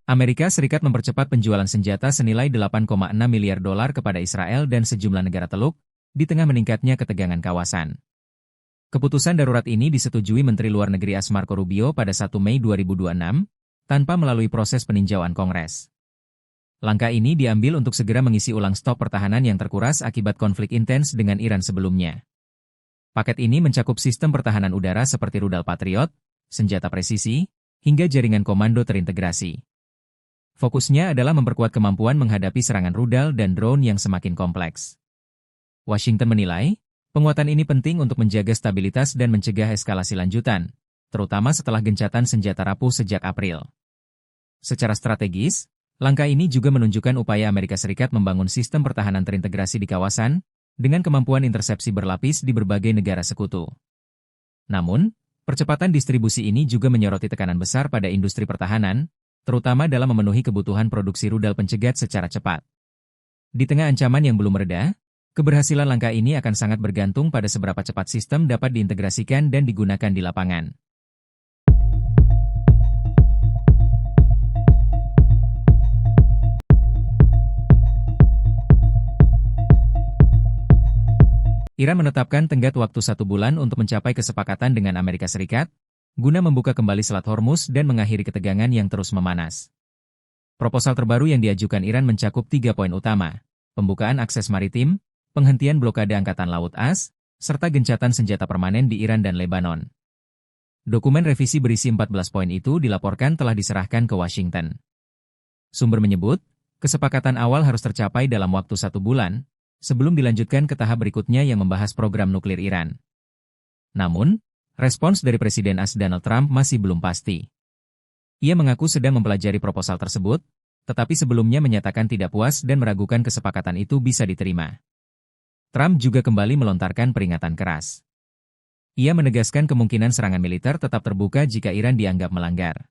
Amerika Serikat mempercepat penjualan senjata senilai 8,6 miliar dolar kepada Israel dan sejumlah negara Teluk, di tengah meningkatnya ketegangan kawasan. Keputusan darurat ini disetujui Menteri Luar Negeri Marco Rubio pada 1 Mei 2026, tanpa melalui proses peninjauan Kongres. Langkah ini diambil untuk segera mengisi ulang stok pertahanan yang terkuras akibat konflik intens dengan Iran sebelumnya. Paket ini mencakup sistem pertahanan udara seperti rudal Patriot, senjata presisi, hingga jaringan komando terintegrasi. Fokusnya adalah memperkuat kemampuan menghadapi serangan rudal dan drone yang semakin kompleks. Washington menilai, penguatan ini penting untuk menjaga stabilitas dan mencegah eskalasi lanjutan, terutama setelah gencatan senjata rapuh sejak April. Secara strategis, langkah ini juga menunjukkan upaya Amerika Serikat membangun sistem pertahanan terintegrasi di kawasan, dengan kemampuan intersepsi berlapis di berbagai negara sekutu. Namun, percepatan distribusi ini juga menyoroti tekanan besar pada industri pertahanan, terutama dalam memenuhi kebutuhan produksi rudal pencegat secara cepat. Di tengah ancaman yang belum mereda, keberhasilan langkah ini akan sangat bergantung pada seberapa cepat sistem dapat diintegrasikan dan digunakan di lapangan. Iran menetapkan tenggat waktu 1 bulan untuk mencapai kesepakatan dengan Amerika Serikat, guna membuka kembali Selat Hormuz dan mengakhiri ketegangan yang terus memanas. Proposal terbaru yang diajukan Iran mencakup 3 poin utama: pembukaan akses maritim, penghentian blokade Angkatan Laut AS, serta gencatan senjata permanen di Iran dan Lebanon. Dokumen revisi berisi 14 poin itu dilaporkan telah diserahkan ke Washington. Sumber menyebut, kesepakatan awal harus tercapai dalam waktu 1 bulan, sebelum dilanjutkan ke tahap berikutnya yang membahas program nuklir Iran. Namun, respons dari Presiden AS Donald Trump masih belum pasti. Ia mengaku sedang mempelajari proposal tersebut, tetapi sebelumnya menyatakan tidak puas dan meragukan kesepakatan itu bisa diterima. Trump juga kembali melontarkan peringatan keras. Ia menegaskan kemungkinan serangan militer tetap terbuka jika Iran dianggap melanggar.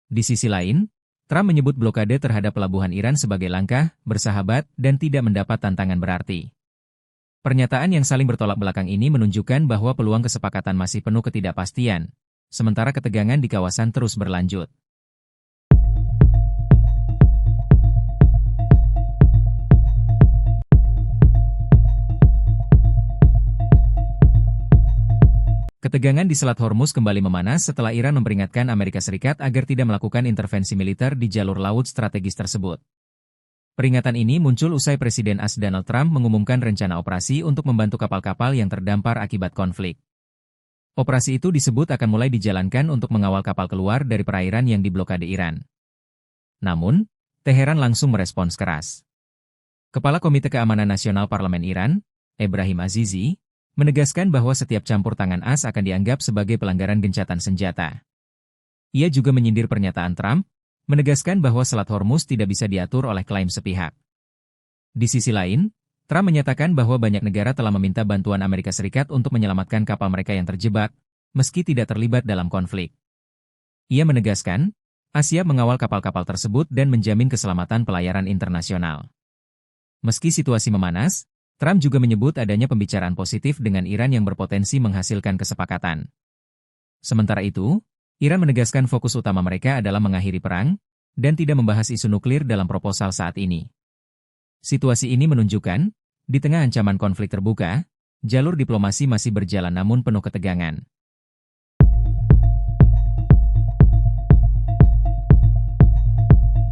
Di sisi lain, Trump menyebut blokade terhadap pelabuhan Iran sebagai langkah bersahabat dan tidak mendapat tantangan berarti. Pernyataan yang saling bertolak belakang ini menunjukkan bahwa peluang kesepakatan masih penuh ketidakpastian, sementara ketegangan di kawasan terus berlanjut. Ketegangan di Selat Hormuz kembali memanas setelah Iran memperingatkan Amerika Serikat agar tidak melakukan intervensi militer di jalur laut strategis tersebut. Peringatan ini muncul usai Presiden AS Donald Trump mengumumkan rencana operasi untuk membantu kapal-kapal yang terdampar akibat konflik. Operasi itu disebut akan mulai dijalankan untuk mengawal kapal keluar dari perairan yang diblokade Iran. Namun, Teheran langsung merespons keras. Kepala Komite Keamanan Nasional Parlemen Iran, Ebrahim Azizi, menegaskan bahwa setiap campur tangan AS akan dianggap sebagai pelanggaran gencatan senjata. Ia juga menyindir pernyataan Trump, menegaskan bahwa Selat Hormuz tidak bisa diatur oleh klaim sepihak. Di sisi lain, Trump menyatakan bahwa banyak negara telah meminta bantuan Amerika Serikat untuk menyelamatkan kapal mereka yang terjebak, meski tidak terlibat dalam konflik. Ia menegaskan, Asia mengawal kapal-kapal tersebut dan menjamin keselamatan pelayaran internasional. Meski situasi memanas, Trump juga menyebut adanya pembicaraan positif dengan Iran yang berpotensi menghasilkan kesepakatan. Sementara itu, Iran menegaskan fokus utama mereka adalah mengakhiri perang, dan tidak membahas isu nuklir dalam proposal saat ini. Situasi ini menunjukkan, di tengah ancaman konflik terbuka, jalur diplomasi masih berjalan namun penuh ketegangan.